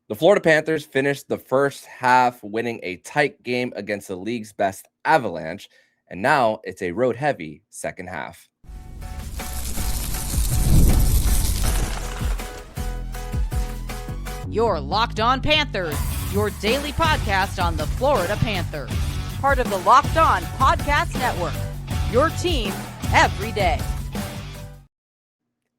The Florida Panthers finished the first half winning a tight game against the league's best Avalanche, and now it's a road-heavy second half. You're Locked On Panthers, your daily podcast on the Florida Panthers. Part of the Locked On Podcast Network, your team every day.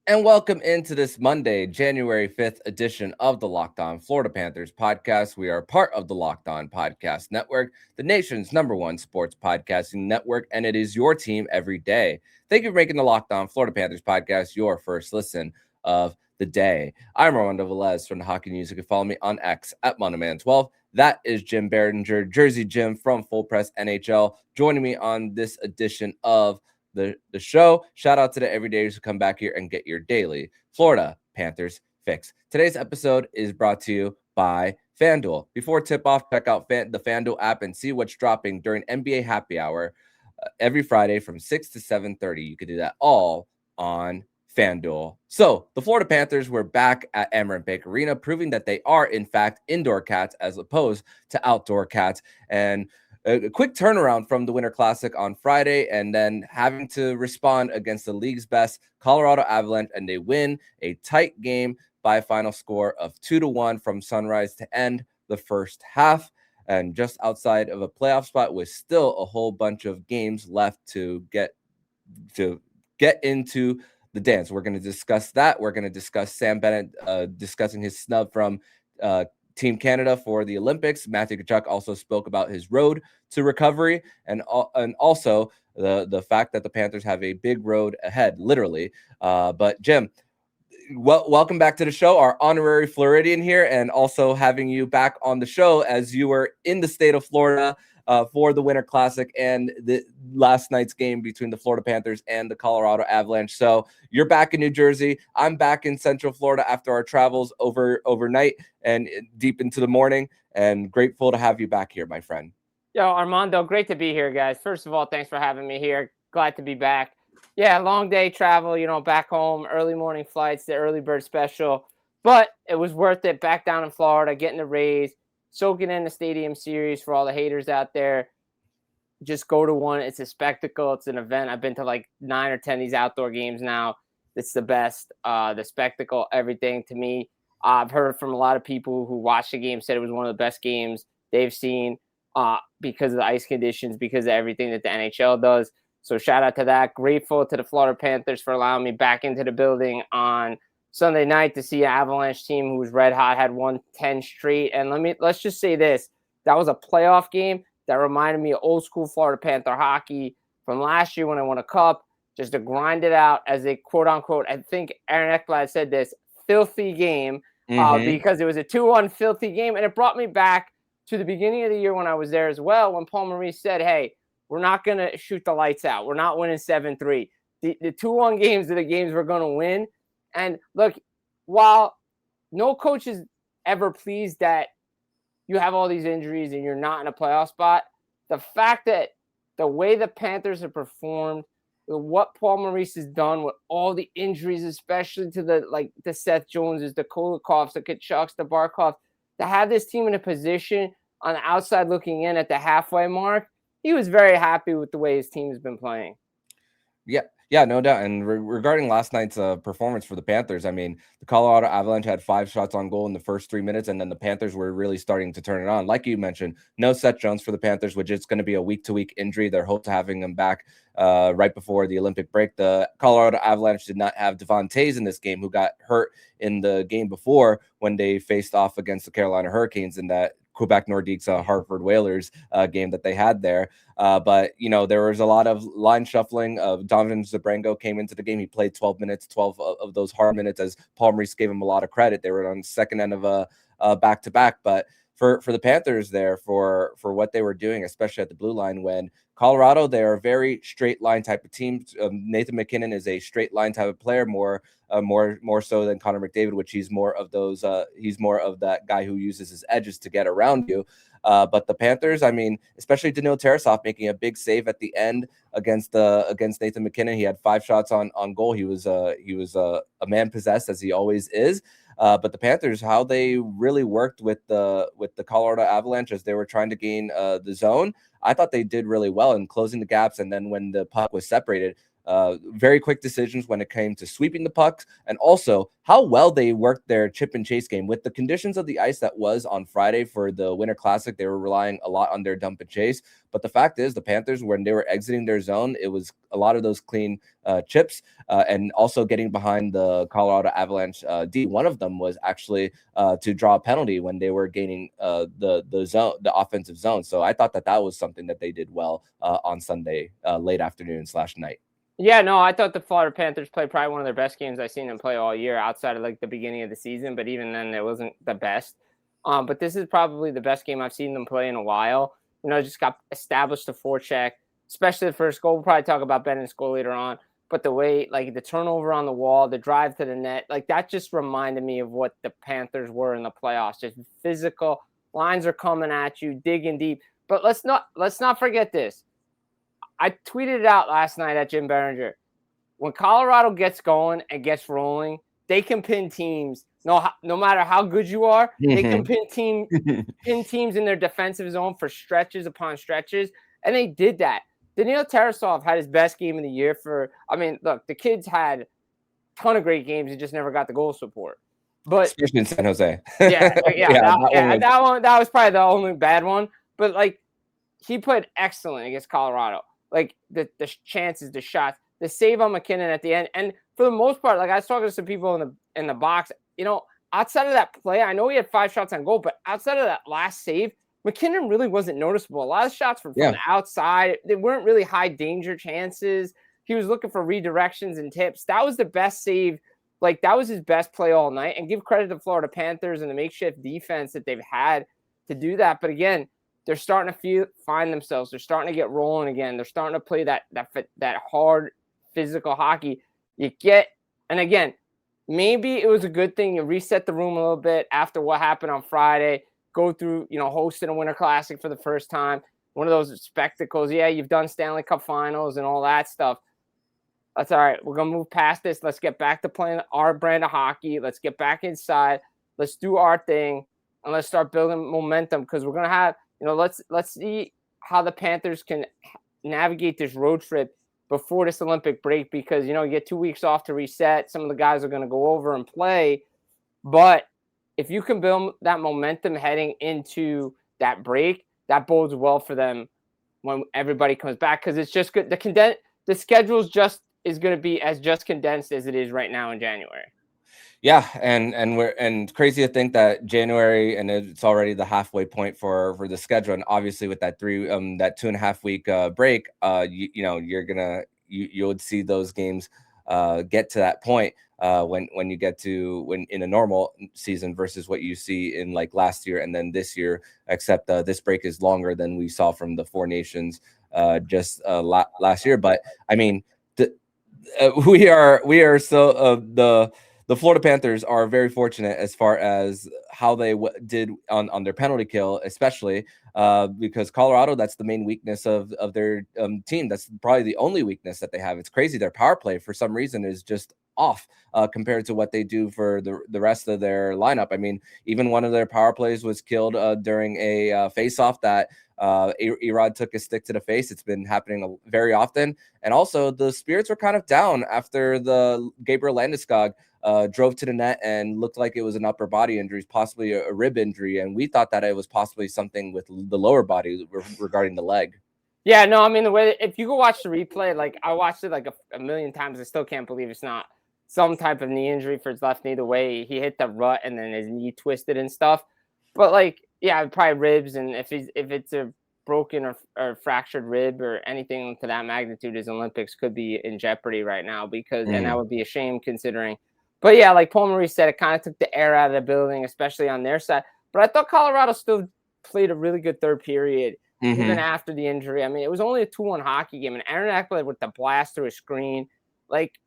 And welcome into this Monday, January 5th edition of the Locked On Florida Panthers podcast. We are part of the Locked On Podcast Network, the nation's #1 sports podcasting network, and it is your team every day. Thank you for making the Locked On Florida Panthers podcast your first listen of the day. I'm Armando Velez from the Hockey News. You can follow me on X at Monoman12. That is Jim Biringer, Jersey Jim from Full Press NHL, joining me on this edition of the show. Shout out to the everydayers who come back here and get your daily Florida Panthers fix. Today's episode is brought to you by FanDuel. Before tip-off, check out the FanDuel app and see what's dropping during NBA Happy Hour every Friday from 6 to 7:30. You can do that all on FanDuel. So the Florida Panthers were back at Amerant Bank Arena, proving that they are, in fact, indoor cats as opposed to outdoor cats. And a quick turnaround from the Winter Classic on Friday and then having to respond against the league's best Colorado Avalanche, and they win a tight game by a final score of 2-1 from sunrise to end the first half. And just outside of a playoff spot with still a whole bunch of games left to get into the dance. We're going to discuss that. We're going to discuss Sam Bennett discussing his snub from Team Canada for the Olympics. Matthew Tkachuk also spoke about his road to recovery and also the fact that the Panthers have a big road ahead, literally. But Jim, welcome back to the show, our honorary Floridian here, and also having you back on the show as you were in the state of Florida for the Winter Classic and the last night's game between the Florida Panthers and the Colorado Avalanche. So you're back in New Jersey. I'm back in Central Florida after our travels overnight and deep into the morning, and grateful to have you back here, my friend. Yo, Armando, great to be here, guys. First of all, thanks for having me here. Glad to be back. Yeah, long day travel, back home, early morning flights, the early bird special. But it was worth it. Back down in Florida, getting the Rays, soaking in the Stadium Series for all the haters out there. Just go to one. It's a spectacle. It's an event. I've been to like 9 or 10 of these outdoor games now. It's the best. The spectacle, everything to me. I've heard from a lot of people who watched the game, said it was one of the best games they've seen because of the ice conditions, because of everything that the NHL does. So shout out to that. Grateful to the Florida Panthers for allowing me back into the building on Sunday night to see an Avalanche team who was red hot, had won 10 straight. And let's just say this. That was a playoff game that reminded me of old school Florida Panther hockey from last year when I won a cup, just to grind it out as a quote unquote, I think Aaron Ekblad said this, filthy game because it was a 2-1 filthy game. And it brought me back to the beginning of the year when I was there as well, when Paul Maurice said, hey, we're not going to shoot the lights out. We're not winning 7-3. The 2-1 games are the games we're going to win. And look, while no coach is ever pleased that you have all these injuries and you're not in a playoff spot, the fact that the way the Panthers have performed, what Paul Maurice has done with all the injuries, especially to the Seth Joneses, the Kolikovs, the Tkachuks, the Barkovs, to have this team in a position on the outside looking in at the halfway mark, he was very happy with the way his team has been playing. Yeah, no doubt. And regarding last night's performance for the Panthers, I mean, the Colorado Avalanche had 5 shots on goal in the first 3 minutes, and then the Panthers were really starting to turn it on. Like you mentioned, no Seth Jones for the Panthers, which is going to be a week-to-week injury. They're hoping to having him back right before the Olympic break. The Colorado Avalanche did not have Devon Toews in this game, who got hurt in the game before when they faced off against the Carolina Hurricanes in that Quebec Nordiques Hartford Whalers game that they had there. But, there was a lot of line shuffling. Donovan Zabrango came into the game. He played 12 minutes, 12 of those hard minutes, as Paul Maurice gave him a lot of credit. They were on the second end of a back-to-back. But for the Panthers there, for what they were doing, especially at the blue line, when Colorado, they're a very straight line type of team. Nathan MacKinnon is a straight line type of player, more so than Connor McDavid, which he's more of those. He's more of that guy who uses his edges to get around you. But the Panthers, I mean, especially Daniil Tarasov making a big save at the end against Nathan MacKinnon. He had 5 shots on goal. He was a man possessed, as he always is. But the Panthers, how they really worked with the Colorado Avalanche as they were trying to gain the zone, I thought they did really well in closing the gaps. And then when the puck was separated, very quick decisions when it came to sweeping the pucks, and also how well they worked their chip and chase game with the conditions of the ice that was on Friday for the Winter Classic. They were relying a lot on their dump and chase, but the fact is the Panthers, when they were exiting their zone, it was a lot of those clean chips, and also getting behind the Colorado Avalanche D. One of them was actually to draw a penalty when they were gaining the zone, the offensive zone. So I thought that was something that they did well on Sunday late afternoon / night. Yeah, no, I thought the Florida Panthers played probably one of their best games I've seen them play all year, outside of like the beginning of the season. But even then, it wasn't the best. But this is probably the best game I've seen them play in a while. Just got established the forecheck, especially the first goal. We'll probably talk about Bennett's goal later on. But the way, like the turnover on the wall, the drive to the net, like that just reminded me of what the Panthers were in the playoffs. Just physical, lines are coming at you, digging deep. But let's not forget this. I tweeted it out last night at Jim Biringer. When Colorado gets going and gets rolling, they can pin teams. No matter how good you are, they can pin teams in their defensive zone for stretches upon stretches, and they did that. Daniil Tarasov had his best game of the year look, the kids had a ton of great games. He just never got the goal support. But especially in San Jose. That was probably the only bad one. But like, he played excellent against Colorado. Like the chances, the shots, the save on McKinnon at the end. And for the most part, like I was talking to some people in the box, outside of that play, I know he had 5 shots on goal, but outside of that last save, McKinnon really wasn't noticeable. A lot of shots from the outside, they weren't really high danger chances. He was looking for redirections and tips. That was the best save. Like that was his best play all night. And give credit to the Florida Panthers and the makeshift defense that they've had to do that. But again, they're starting to find themselves. They're starting to get rolling again. They're starting to play that hard physical hockey. And again, maybe it was a good thing. You reset the room a little bit after what happened on Friday. Go through, hosting a Winter Classic for the first time. One of those spectacles. Yeah, you've done Stanley Cup Finals and all that stuff. That's all right. We're going to move past this. Let's get back to playing our brand of hockey. Let's get back inside. Let's do our thing. And let's start building momentum, because we're going to have, let's see how the Panthers can navigate this road trip before this Olympic break, because, you get 2 weeks off to reset. Some of the guys are going to go over and play. But if you can build that momentum heading into that break, that bodes well for them when everybody comes back, because it's just good. The schedule is going to be as condensed as it is right now in January. Yeah, and crazy to think that January, and it's already the halfway point for the schedule, and obviously with that 2.5 week break, you would see those games get to that point when you get to in a normal season versus what you see in like last year and then this year, except this break is longer than we saw from the Four Nations just last year. But I mean, we are so the Florida Panthers are very fortunate as far as how they did on their penalty kill, especially because Colorado, that's the main weakness of their team. That's probably the only weakness that they have. It's crazy. Their power play, for some reason, is just off compared to what they do for the rest of their lineup. I mean, even one of their power plays was killed during a face-off that Erod took a stick to the face. It's been happening very often. And also, the spirits were kind of down after the Gabriel Landeskog drove to the net and looked like it was an upper body injury, possibly a rib injury. And we thought that it was possibly something with the lower body regarding the leg. Yeah, no, I mean, if you go watch the replay, like I watched it like a million times, I still can't believe it's not some type of knee injury for his left knee. The way he hit the rut and then his knee twisted and stuff. But like, yeah, probably ribs. And if it's a broken or fractured rib or anything to that magnitude, his Olympics could be in jeopardy right now, because and that would be a shame considering. But yeah, like Paul Maurice said, it kind of took the air out of the building, especially on their side. But I thought Colorado still played a really good third period, even after the injury. I mean, it was only a 2-1 hockey game, and Aaron Ekblad with the blast through a screen. Like,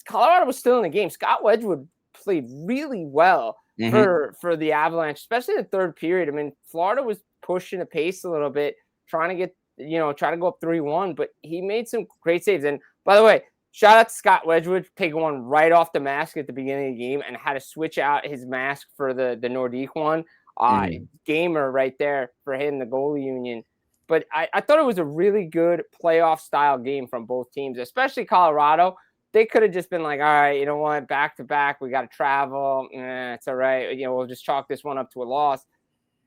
Colorado was still in the game. Scott Wedgewood played really well for the Avalanche, especially the third period. I mean, Florida was pushing the pace a little bit, trying to go up 3-1, but he made some great saves. And by the way, Shout out to Scott Wedgewood, taking one right off the mask at the beginning of the game and had to switch out his mask for the Nordique one. Gamer right there for him, the goalie union. But I thought it was a really good playoff-style game from both teams, especially Colorado. They could have just been like, all right, you know what, back-to-back, we got to travel. It's all right. We'll just chalk this one up to a loss.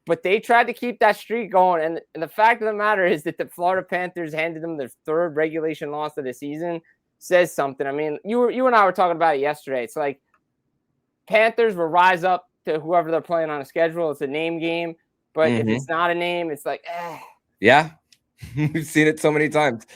But they tried to keep that streak going. And the fact of the matter is that the Florida Panthers handed them their third regulation loss of the season. Says something. I mean, you and I were talking about it yesterday. It's like Panthers will rise up to whoever they're playing on a schedule. It's a name game. But if it's not a name, it's like, Yeah. We've seen it so many times.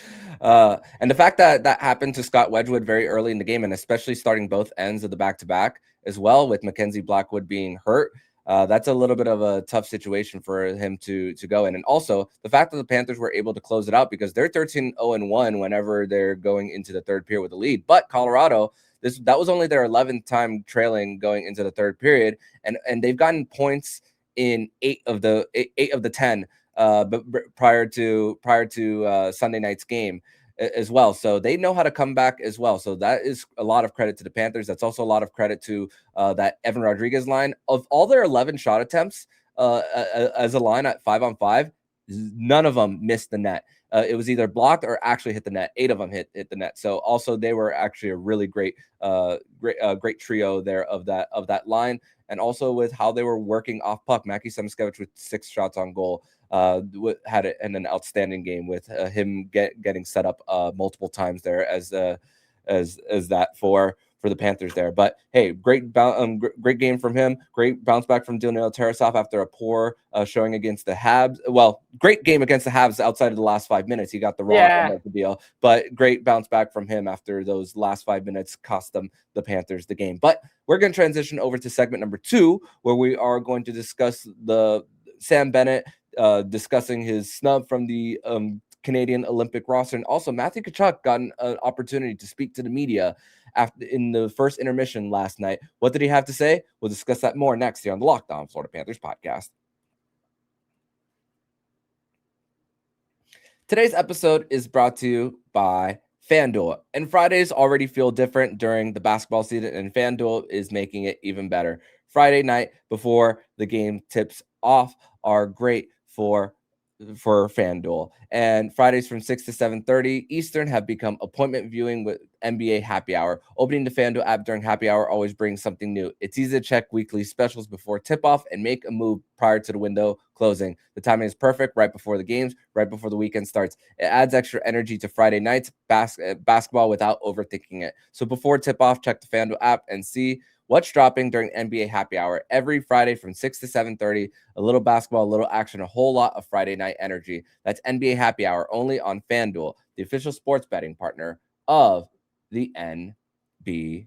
And the fact that happened to Scott Wedgewood very early in the game, and especially starting both ends of the back-to-back as well, with Mackenzie Blackwood being hurt, that's a little bit of a tough situation for him to go in. And also the fact that the Panthers were able to close it out, because they're 13-0-1 whenever they're going into the third period with a lead. But Colorado, that was only their 11th time trailing going into the third period, and they've gotten points in 8 of the 10 but prior to Sunday night's game as well. So they know how to come back as well. So that is a lot of credit to the Panthers. That's also a lot of credit to that Evan Rodriguez line. Of all their 11 shot attempts as a line at 5-on-5, none of them missed the net. It was either blocked or actually hit the net. 8 of them hit the net. So also they were actually a really great trio there of that line. And also with how they were working off puck. Mackie Semskevich with 6 shots on goal had an outstanding game with him getting set up multiple times there as that for the Panthers there. But hey, great game from him. Great bounce back from Daniil Tarasov after a poor showing against the Habs. Well, great game against the Habs outside of the last 5 minutes. He got the wrong end of the deal, but great bounce back from him after those last 5 minutes cost them, the Panthers, the game. But we're going to transition over to segment number 2, where we are going to discuss the Sam Bennett discussing his snub from the Canadian Olympic roster. And also Matthew Tkachuk got an opportunity to speak to the media in the first intermission last night. What did he have to say? We'll discuss that more next here on the Locked On Florida Panthers podcast. Today's episode is brought to you by FanDuel. And Fridays already feel different during the basketball season, and FanDuel is making it even better. Friday night before the game tips off are great for FanDuel. And Fridays from 6 to 7:30 Eastern have become appointment viewing with NBA Happy Hour. Opening the FanDuel app during Happy Hour always brings something new. It's easy to check weekly specials before tip-off and make a move prior to the window closing. The timing is perfect, right before the games, right before the weekend starts. It adds extra energy to Friday nights basketball without overthinking it. So before tip-off, check the FanDuel app and see what's dropping during NBA Happy Hour every Friday from 6 to 7:30. A little basketball, a little action, a whole lot of Friday night energy. That's NBA Happy Hour only on FanDuel, the official sports betting partner of the NBA.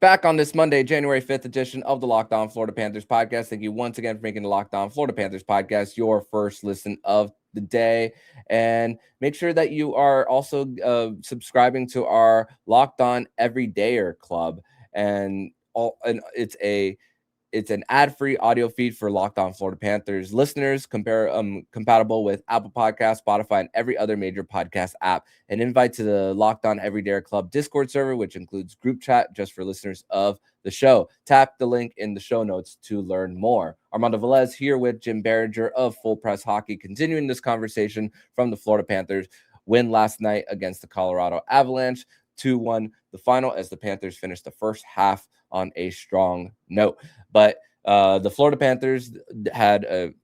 Back on this Monday, January 5th edition of the Locked On Florida Panthers podcast. Thank you once again for making the Locked On Florida Panthers podcast your first listen of the day. And make sure that you are also subscribing to our Locked On Everydayer Club. And it's an ad-free audio feed for Locked On Florida Panthers listeners, compatible with Apple Podcasts, Spotify, and every other major podcast app. An invite to the Locked On Everydayer Club Discord server, which includes group chat just for listeners of the show. Tap the link in the show notes to learn more. Armando Velez here with Jim Biringer of Full Press Hockey, continuing this conversation from the Florida Panthers win last night against the Colorado Avalanche, 2-1 the final, as the Panthers finished the first half on a strong note. But the Florida Panthers had,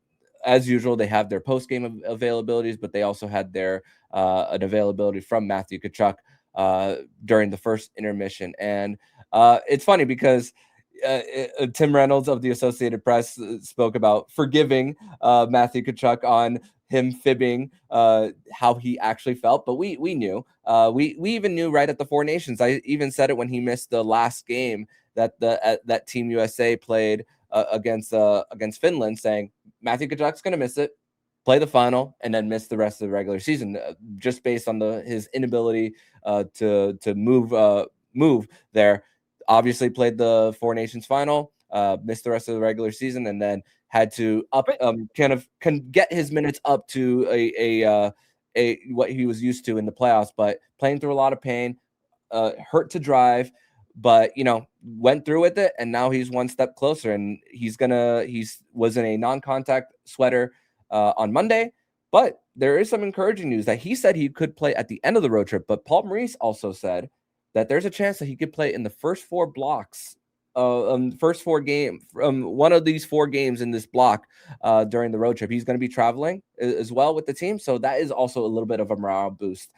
as usual, they have their post-game availabilities, but they also had their an availability from Matthew Tkachuk during the first intermission. And it's funny because Tim Reynolds of the Associated Press spoke about forgiving Matthew Tkachuk on him fibbing how he actually felt, but we knew. We even knew right at the Four Nations. I even said it when he missed the last game that that Team USA played against Finland, saying Matthew Tkachuk's going to miss it, play the final, and then miss the rest of the regular season, just based on his inability to move there. Obviously played the Four Nations final, missed the rest of the regular season, and then had to get his minutes up to a what he was used to in the playoffs, but playing through a lot of pain, hurt to drive, but went through with it, and now he's one step closer, and he was in a non-contact sweater on Monday. But there is some encouraging news that he said he could play at the end of the road trip. But Paul Maurice also said that there's a chance that he could play in the first 4 blocks, first 4 games, one of these 4 games in this block during the road trip. He's going to be traveling as well with the team, so that is also a little bit of a morale boost.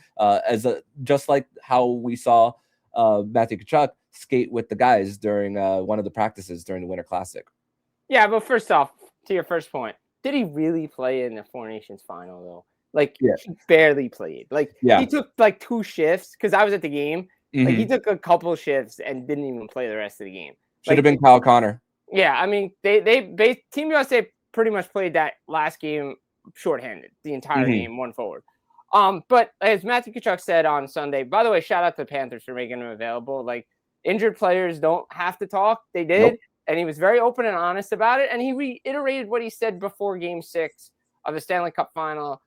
Just like how we saw Matthew Tkachuk skate with the guys during one of the practices during the Winter Classic. Yeah, but first off, to your first point, did he really play in the Four Nations final though? Like, he barely played. Like, he took like 2 shifts because I was at the game. Mm-hmm. Like, he took a couple shifts and didn't even play the rest of the game. Should have been Kyle Connor. Yeah, I mean, they Team USA pretty much played that last game shorthanded the entire game, 1 forward. But as Matthew Tkachuk said on Sunday, by the way, shout out to the Panthers for making him available. Like, injured players don't have to talk. They did. Nope. And he was very open and honest about it. And he reiterated what he said before Game 6 of the Stanley Cup final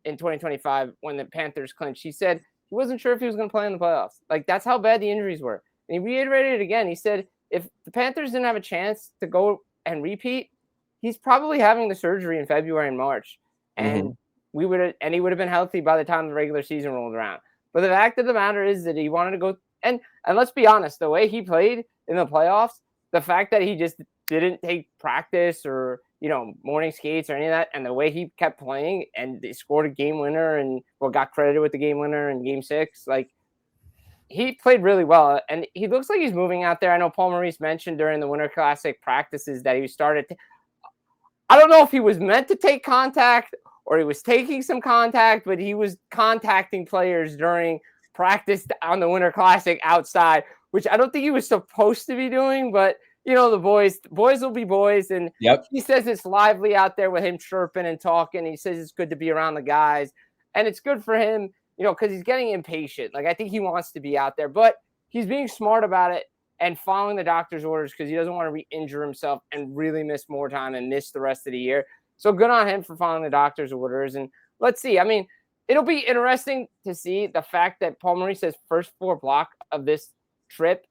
in 2025 when the Panthers clinched. He said he wasn't sure if he was going to play in the playoffs. Like, that's how bad the injuries were. And he reiterated it again. He said if the Panthers didn't have a chance to go and repeat, he's probably having the surgery in February and March. And he would have been healthy by the time the regular season rolled around. But the fact of the matter is that he wanted to go. And let's be honest, the way he played in the playoffs, the fact that he just didn't take practice or, morning skates or any of that, and the way he kept playing and they scored a game winner and got credited with the game winner in Game 6, like, he played really well. And he looks like he's moving out there. I know Paul Maurice mentioned during the Winter Classic practices that he started. I don't know if he was meant to take contact or he was taking some contact, but he was contacting players during practice on the Winter Classic outside, which I don't think he was supposed to be doing, but the boys will be boys. And he says it's lively out there with him chirping and talking. He says it's good to be around the guys, and it's good for him, because he's getting impatient. Like, I think he wants to be out there, but he's being smart about it and following the doctor's orders because he doesn't want to re-injure himself and really miss more time and miss the rest of the year. So good on him for following the doctor's orders. And let's see. I mean, it'll be interesting to see the fact that Paul Maurice says first 4 block of this trip.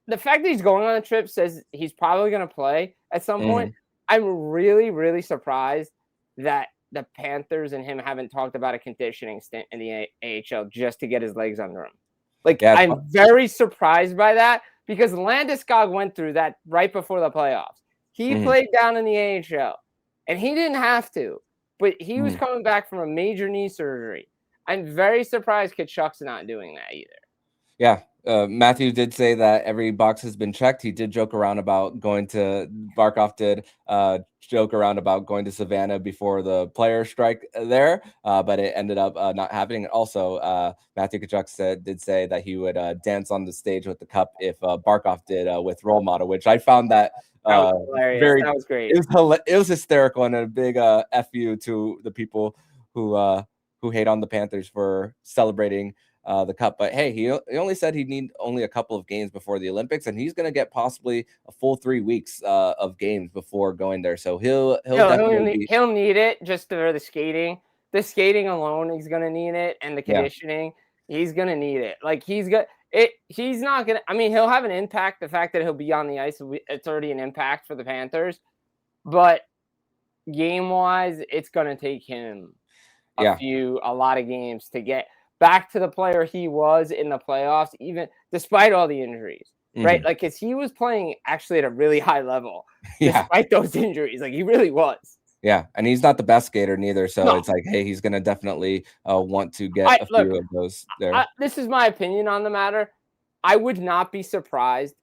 The fact that he's going on a trip says he's probably going to play at some point. I'm really, really surprised that the Panthers and him haven't talked about a conditioning stint in the AHL just to get his legs under him. Like, I'm very surprised by that because Landeskog went through that right before the playoffs. He played down in the AHL, and he didn't have to, but he was coming back from a major knee surgery. I'm very surprised Tkachuk's not doing that either. Yeah. Matthew did say that every box has been checked. He did joke around about Barkov did joke around about going to Savannah before the player strike there, but it ended up not happening. Also, Matthew Tkachuk did say that he would dance on the stage with the cup if Barkov did with Role Model, which I found that was hilarious. That was great. It was hysterical and a big FU to the people who hate on the Panthers for celebrating the cup. But hey, he only said he'd need only a couple of games before the Olympics, and he's going to get possibly a full 3 weeks of games before going there. So he'll need it just for the skating. The skating alone, he's going to need it, and the conditioning, he's going to need it. Like, he's not going to. I mean, he'll have an impact. The fact that he'll be on the ice, it's already an impact for the Panthers. But game wise, it's going to take him a lot of games to get back to the player he was in the playoffs, even despite all the injuries, right? Like, because he was playing actually at a really high level despite those injuries. Like, he really was. Yeah, and he's not the best skater neither. So it's like, hey, he's going to definitely want to get a few of those there. This is my opinion on the matter. I would not be surprised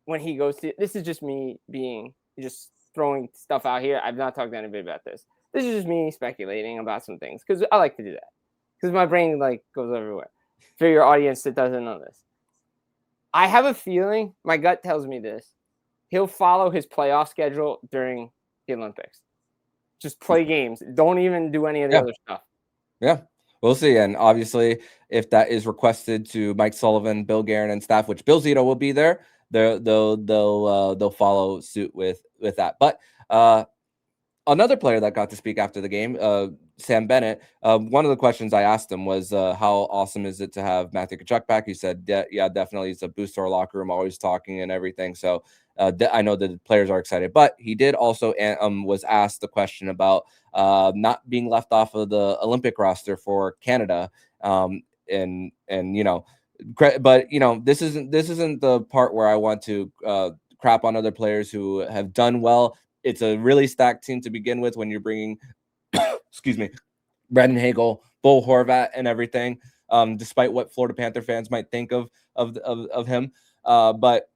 when he goes to – this is just me just throwing stuff out here. I've not talked to anybody about this. This is just me speculating about some things because I like to do that. Because my brain goes everywhere. For your audience that doesn't know this, I have a feeling, my gut tells me this, he'll follow his playoff schedule during the Olympics. Just play games. Don't even do any of the other stuff. Yeah, we'll see. And obviously, if that is requested to Mike Sullivan, Bill Guerin, and staff, which Bill Zito will be there, they'll follow suit with that. But another player that got to speak after the game, Sam Bennett. One of the questions I asked him was, how awesome is it to have Matthew Tkachuk back? He said, yeah, definitely. It's a boost to our locker room, always talking and everything. So I know that the players are excited, but he did also was asked the question about not being left off of the Olympic roster for Canada. And but this isn't the part where I want to crap on other players who have done well. It's a really stacked team to begin with when you're bringing, excuse me, Brandon Hagel, Bo Horvat, and everything. Despite what Florida Panther fans might think of him, but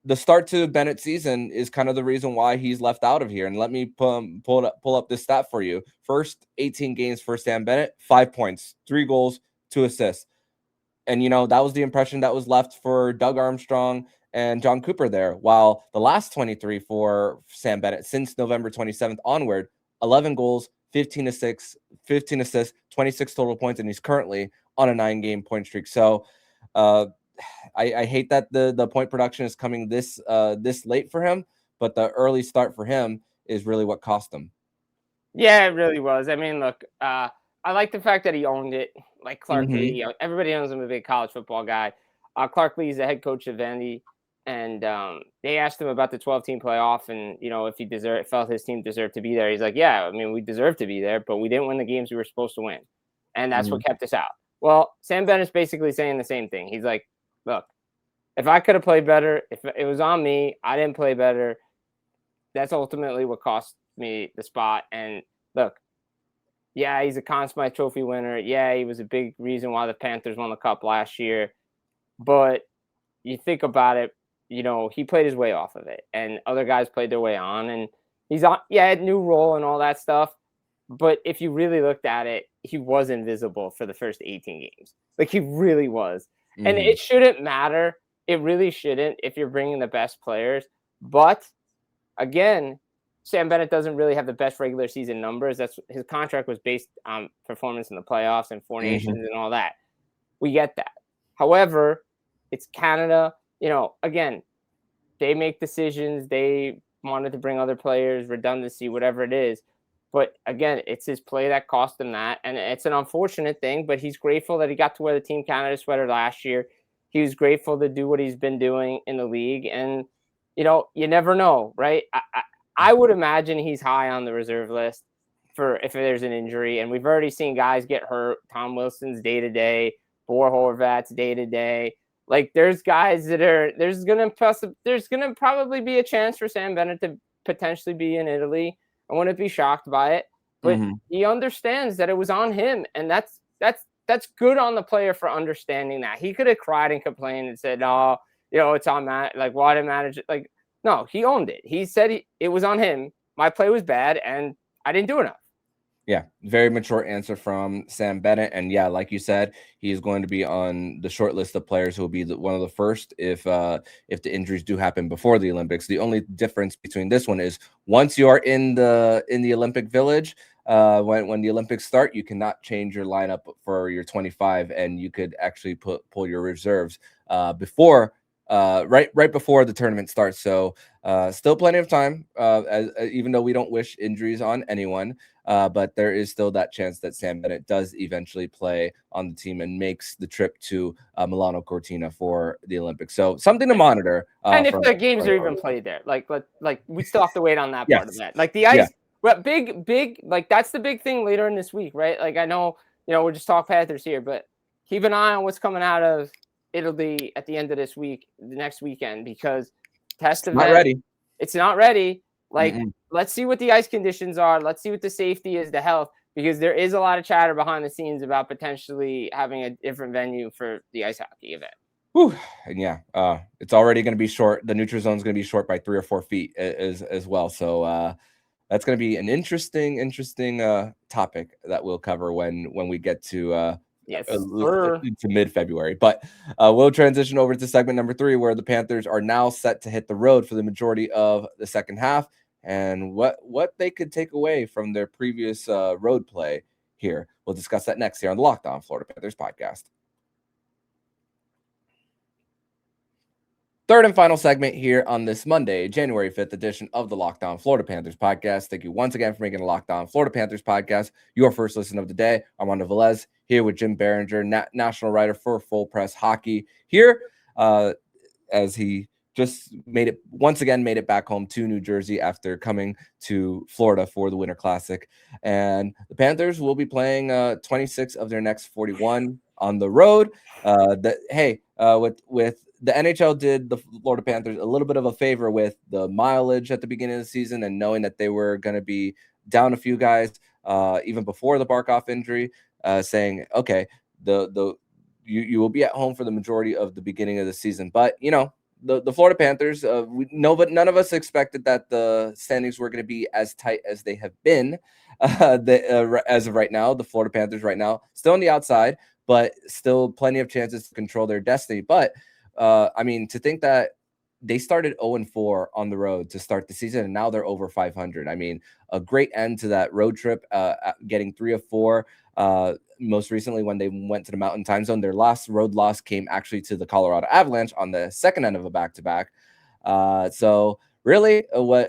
the start to Bennett's season is kind of the reason why he's left out of here. And let me pull up this stat for you. First 18 games for Sam Bennett, 5 points, 3 goals, 2 assists. And, that was the impression that was left for Doug Armstrong and John Cooper there. While the last 23 for Sam Bennett since November 27th onward, 11 goals, 15 assists, 26 total points, and he's currently on a 9-game point streak. So I hate that the point production is coming this late for him, but the early start for him is really what cost him. Yeah, it really was. I mean, look, I like the fact that he owned it. Like Clark Lee, everybody knows I'm a big college football guy. Clark Lee is the head coach of Vandy, and they asked him about the 12-team playoff and, if he felt his team deserved to be there. He's like, yeah, I mean, we deserve to be there, but we didn't win the games we were supposed to win, and that's what kept us out. Well, Sam Bennett's basically saying the same thing. He's like, look, if I could have played better, if it was on me, I didn't play better. That's ultimately what cost me the spot. And look, yeah, he's a Conn Smythe Trophy winner. Yeah, he was a big reason why the Panthers won the Cup last year. But you think about it, he played his way off of it, and other guys played their way on. And he's on, a new role and all that stuff. But if you really looked at it, he was invisible for the first 18 games. Like, he really was. And it shouldn't matter. It really shouldn't if you're bringing the best players. But again, Sam Bennett doesn't really have the best regular season numbers. That's his contract was based on performance in the playoffs and Four Nations and all that. We get that. However, it's Canada. Again, they make decisions. They wanted to bring other players, redundancy, whatever it is. But again, it's his play that cost him that. And it's an unfortunate thing, but he's grateful that he got to wear the Team Canada sweater last year. He was grateful to do what he's been doing in the league. And, you never know, right? I would imagine he's high on the reserve list for if there's an injury. And we've already seen guys get hurt. Tom Wilson's day-to-day, Bo Horvat's day-to-day. Like, there's guys that are – there's gonna probably be a chance for Sam Bennett to potentially be in Italy. I wouldn't be shocked by it. But he understands that it was on him. And that's good on the player for understanding that. He could have cried and complained and said, "Oh, it's on Matt. Like, why didn't manage it?" Like, no, he owned it. He said it was on him. My play was bad, and I didn't do enough. Yeah, very mature answer from Sam Bennett. And yeah, like you said, he is going to be on the short list of players who will be one of the first if the injuries do happen before the Olympics. The only difference between this one is once you are in the Olympic Village, when the Olympics start, you cannot change your lineup for your 25, and you could actually pull your reserves before right before the tournament starts. So still plenty of time, even though we don't wish injuries on anyone. But there is still that chance that Sam Bennett does eventually play on the team and makes the trip to Milano Cortina for the Olympics. So something to monitor. And if the games are even played there, like we still have to wait on that part of that. Like the ice, but big, like that's the big thing later in this week, right? Like I know, we're just talking Panthers here, but keep an eye on what's coming out of Italy at the end of this week, the next weekend, because test event. Not ready. It's not ready. Like, let's see what the ice conditions are. Let's see what the safety is, the health, because there is a lot of chatter behind the scenes about potentially having a different venue for the ice hockey event. Whew. And yeah, it's already going to be short. The neutral zone is going to be short by 3 or 4 feet as well. So that's going to be an interesting topic that we'll cover when we get to to mid-February. But we'll transition over to segment number 3, where the Panthers are now set to hit the road for the majority of the second half, and what they could take away from their previous road play here. We'll discuss that next here on the Locked On Florida Panthers podcast. Third and final segment here on this Monday, January 5th edition of the Locked On Florida Panthers podcast. Thank you once again for making the Locked On Florida Panthers podcast your first listen of the day. Armando Velez here with Jim Biringer, national writer for Full Press Hockey here, as he just made it back home to New Jersey after coming to Florida for the Winter Classic. And the Panthers will be playing 26 of their next 41 on the road. With the NHL did the Florida Panthers a little bit of a favor with the mileage at the beginning of the season and knowing that they were going to be down a few guys even before the Barkov injury, saying, okay, you will be at home for the majority of the beginning of the season. But, the Florida Panthers, but none of us expected that the standings were going to be as tight as they have been as of right now. The Florida Panthers right now still on the outside, but still plenty of chances to control their destiny. But to think that they started 0-4 on the road to start the season, and now they're over 500. I mean, a great end to that road trip, getting 3 of 4. Most recently, when they went to the Mountain Time Zone, their last road loss came actually to the Colorado Avalanche on the second end of a back-to-back. So really,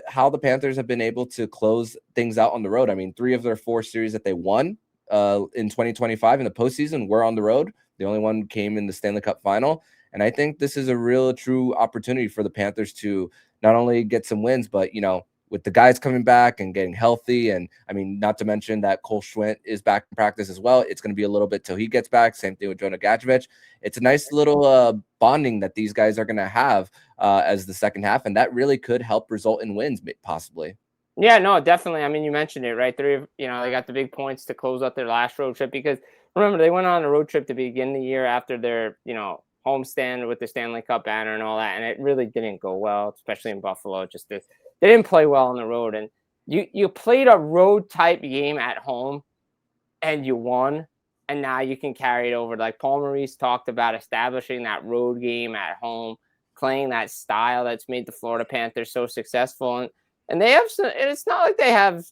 how the Panthers have been able to close things out on the road. I mean, 3 of their 4 series that they won in 2025 in the postseason were on the road. The only one came in the Stanley Cup final. And I think this is a real true opportunity for the Panthers to not only get some wins, but, with the guys coming back and getting healthy. And not to mention that Cole Schwint is back in practice as well. It's going to be a little bit till he gets back. Same thing with Jonah Gadjevich. It's a nice little bonding that these guys are going to have as the second half. And that really could help result in wins possibly. Yeah, no, definitely. You mentioned it, right? They got the big points to close out their last road trip because remember, they went on a road trip to begin the year after their, homestand with the Stanley Cup banner and all that. And it really didn't go well, especially in Buffalo. They didn't play well on the road. And you played a road type game at home and you won. And now you can carry it over. Like Paul Maurice talked about establishing that road game at home, playing that style that's made the Florida Panthers so successful. And they have some, and it's not like they have,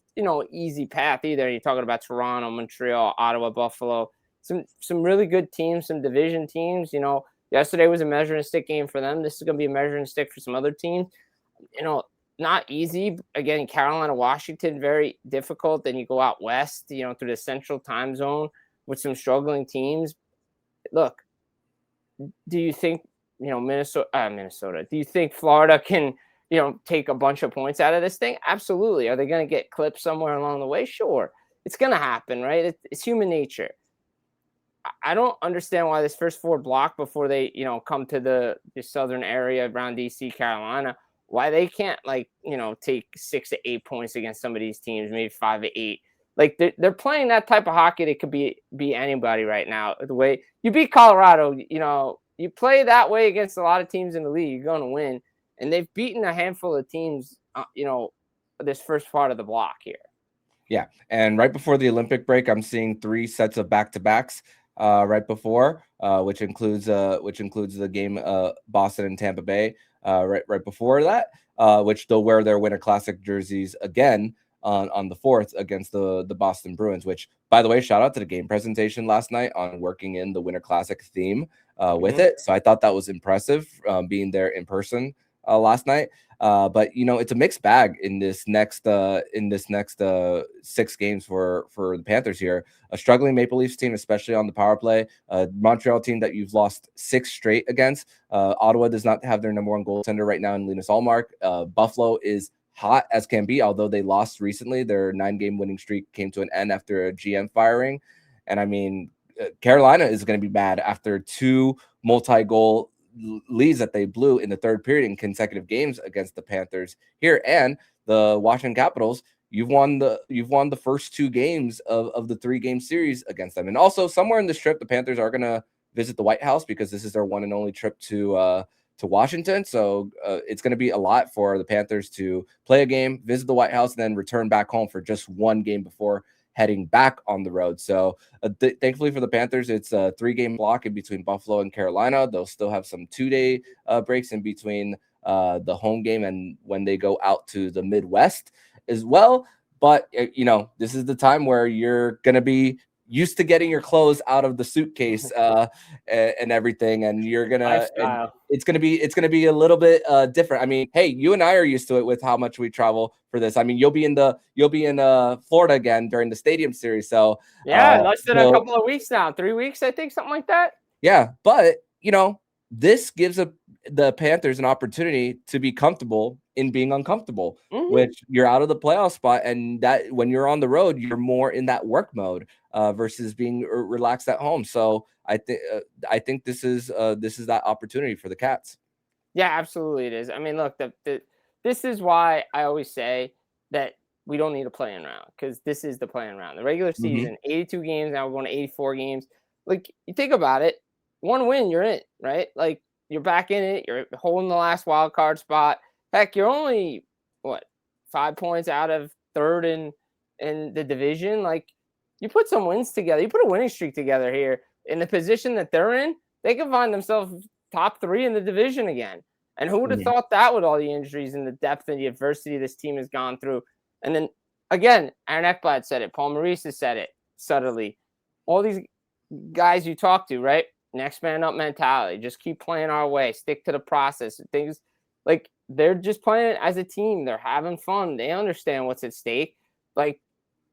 easy path either. You're talking about Toronto, Montreal, Ottawa, Buffalo, some really good teams, some division teams. Yesterday was a measuring stick game for them. This is going to be a measuring stick for some other teams. Not easy. Again, Carolina, Washington, very difficult. Then you go out west, through the Central Time Zone with some struggling teams. Look, do you think, Minnesota? Do you think Florida can, take a bunch of points out of this thing? Absolutely. Are they going to get clipped somewhere along the way? Sure. It's going to happen, right? It's human nature. I don't understand why this first 4 block before they, come to the southern area around DC, Carolina, why they can't take 6 to 8 points against some of these teams, maybe 5 to 8. Like they're playing that type of hockey that could be anybody right now. The way you beat Colorado, you play that way against a lot of teams in the league, you're going to win. And they've beaten a handful of teams, this first part of the block here. Yeah, and right before the Olympic break, I'm seeing 3 sets of back-to-backs. Right before, which includes the game Boston and Tampa Bay. Right before that, which they'll wear their Winter Classic jerseys again on the 4th against the Boston Bruins. Which, by the way, shout out to the game presentation last night on working in the Winter Classic theme with it. So I thought that was impressive, being there in person last night. But it's a mixed bag in this next 6 games for the Panthers here. A struggling Maple Leafs team, especially on the power play. Montreal team that you've lost 6 straight against. Ottawa does not have their number 1 goaltender right now in Linus Ullmark. Buffalo is hot as can be, although they lost recently. Their 9-game winning streak came to an end after a GM firing. And Carolina is going to be mad after 2 multi-goal leads that they blew in the third period in consecutive games against the Panthers here. And the Washington Capitals, you've won the first 2 games of the 3-game series against them. And also somewhere in this trip, the Panthers are going to visit the White House because this is their one and only trip to Washington. So it's going to be a lot for the Panthers to play a game, visit the White House, and then return back home for just 1 game before heading back on the road. So thankfully for the Panthers, it's a 3-game block in between Buffalo and Carolina. They'll still have some 2-day breaks in between the home game and when they go out to the Midwest as well. But, this is the time where you're going to be used to getting your clothes out of the suitcase and everything, and it's gonna be a little bit different. I mean, hey, you and I are used to it with how much we travel for this. I mean, you'll be in Florida again during the Stadium Series, so less than a couple of weeks now, 3 weeks, I think, something like that. Yeah, but this gives the Panthers an opportunity to be comfortable in being uncomfortable, which you're out of the playoff spot, and that when you're on the road, you're more in that work mode versus being relaxed at home. So I think this is that opportunity for the Cats. Yeah, absolutely it is. I mean, look, this is why I always say that we don't need a play-in round, because this is the play-in round. The regular season, 82 games, now we're going to 84 games. Like, you think about it, one win, you're in, right? Like, you're back in it. You're holding the last wild card spot. Heck, you're only, 5 points out of third in the division. Like, you put some wins together. You put a winning streak together here. In the position that they're in, they can find themselves top 3 in the division again. And who would have thought that with all the injuries and the depth and the adversity this team has gone through? And then, again, Aaron Ekblad said it. Paul Maurice has said it subtly. All these guys you talk to, right? Next man up mentality. Just keep playing our way. Stick to the process. Things like they're just playing as a team. They're having fun. They understand what's at stake. Like,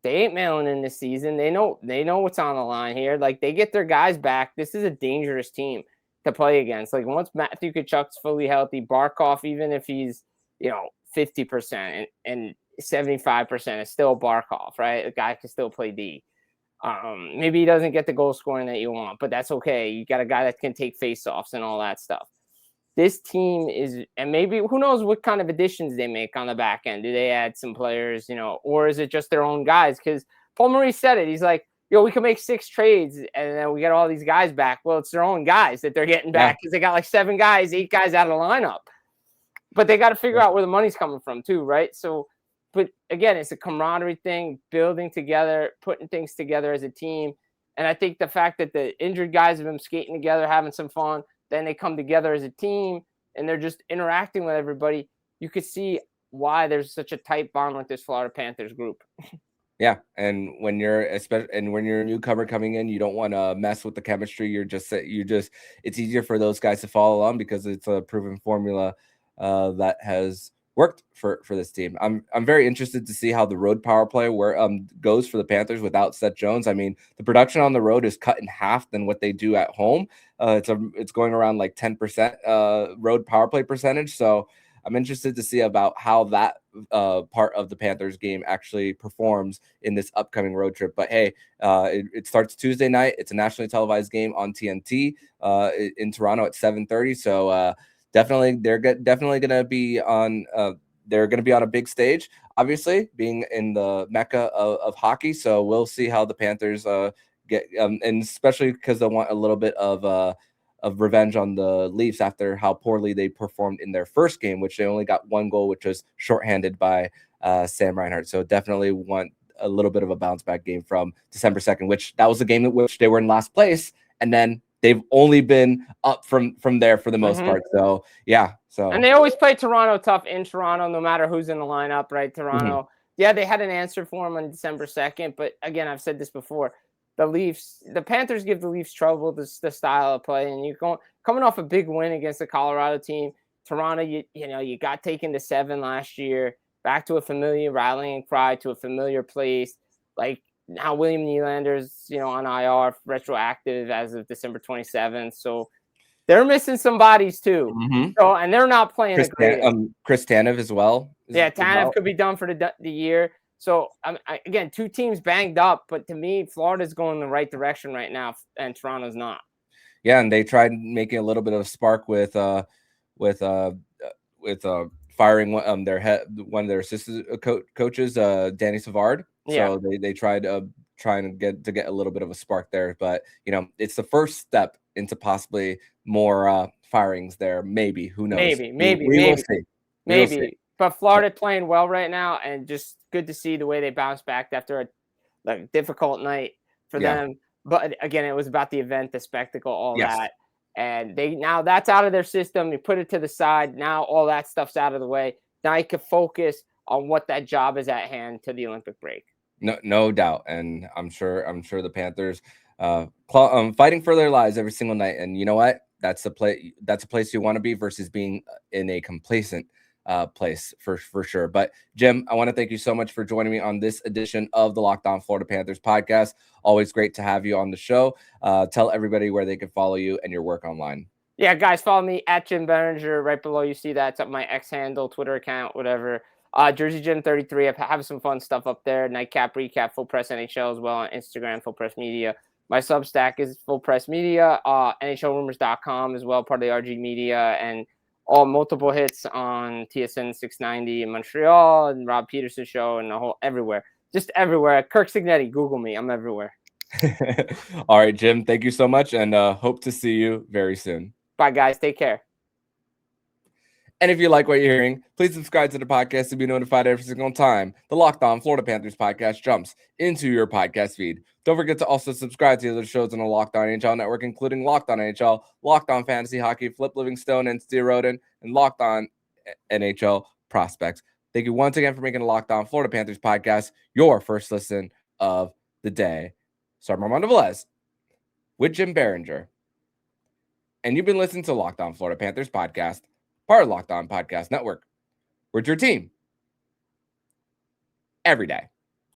they ain't mailing in this season. They know what's on the line here. Like, they get their guys back. This is a dangerous team to play against. Like, once Matthew Tkachuk's fully healthy, Barkov, even if he's 50% and 75% is still Barkov, right? The guy can still play D. Maybe he doesn't get the goal scoring that you want, but that's okay. You got a guy that can take faceoffs and all that stuff. This team is, and maybe who knows what kind of additions they make on the back end. Do they add some players, or is it just their own guys? Because Paul Maurice said it. He's like, we can make 6 trades and then we get all these guys back. Well, it's their own guys that they're getting back because they got like 7 guys, 8 guys out of the lineup. But they got to figure out where the money's coming from too, right? So, but again, it's a camaraderie thing, building together, putting things together as a team. And I think the fact that the injured guys have been skating together, having some fun, then they come together as a team and they're just interacting with everybody. You could see why there's such a tight bond with this Florida Panthers group. Yeah, and when you're a newcomer coming in, you don't want to mess with the chemistry. It's easier for those guys to follow along because it's a proven formula that has worked for this team. I'm very interested to see how the road power play goes for the Panthers without Seth Jones. I mean, the production on the road is cut in half than what they do at home. It's going around like 10% road power play percentage. So I'm interested to see about how that part of the Panthers game actually performs in this upcoming road trip. But hey, it starts Tuesday night. It's a nationally televised game on TNT in Toronto at 7:30. So definitely, they're definitely going to be on. They're going to be on a big stage, obviously, being in the mecca of hockey. So we'll see how the Panthers get, and especially because they want a little bit of revenge on the Leafs after how poorly they performed in their first game, which they only got 1 goal, which was shorthanded by Sam Reinhart. So definitely want a little bit of a bounce back game from December 2nd, which that was the game in which they were in last place, and then they've only been up from there for the most part. So yeah. So and they always play Toronto tough in Toronto, no matter who's in the lineup, right? Toronto. Yeah, they had an answer for them on December 2nd, but again, I've said this before. The Panthers give the Leafs trouble, the style of play, and you're coming off a big win against the Colorado team. Toronto, you got taken to 7 last year, back to a familiar rallying cry, to a familiar place. Like now, William Nylander's on IR, retroactive as of December 27th. So they're missing some bodies too. So, and they're not playing Chris Tanev as well. Tanev could be done for the year. So, again, 2 teams banged up, but to me, Florida's going in the right direction right now, and Toronto's not. Yeah, and they tried making a little bit of a spark with firing one of their assistant coaches, Danny Savard. So they tried trying to get a little bit of a spark there, but it's the first step into possibly more firings there. Maybe, who knows? Maybe we will see. Maybe. But Florida playing well right now, and just good to see the way they bounced back after a difficult night for them. But again, it was about the event, the spectacle, all that. And now that's out of their system. You put it to the side. Now all that stuff's out of the way. Now you can focus on what that job is at hand to the Olympic break. No doubt. And I'm sure the Panthers fighting for their lives every single night. And you know what? That's a place you want to be versus being in a complacent place for sure. But Jim, I want to thank you so much for joining me on this edition of the Locked On Florida Panthers podcast. Always great to have you on the show. Tell everybody where they can follow you and your work online. Yeah, guys, follow me at Jim Biringer. Right below, you see that. It's up my X handle, Twitter account, whatever. Jersey Jim 33. I have some fun stuff up there. Nightcap recap, Full Press NHL as well on Instagram, Full Press Media. My Substack is Full Press Media, NHLrumors.com as well, part of the RG Media, and all multiple hits on TSN 690 in Montreal and Rob Peterson's show and the whole everywhere. Just everywhere. Kirk Signetti, Google me. I'm everywhere. All right, Jim, thank you so much, and hope to see you very soon. Bye, guys. Take care. And if you like what you're hearing, please subscribe to the podcast to be notified every single time the Locked On Florida Panthers podcast jumps into your podcast feed. Don't forget to also subscribe to the other shows on the Locked On NHL network, including Locked On NHL, Locked On Fantasy Hockey, Flip Livingstone and Steve Roden, and Locked On NHL Prospects. Thank you once again for making the Locked On Florida Panthers podcast your first listen of the day. So I'm Armando Velez with Jim Biringer. And you've been listening to Locked On Florida Panthers podcast, part of Locked On Podcast Network. We're your team every day.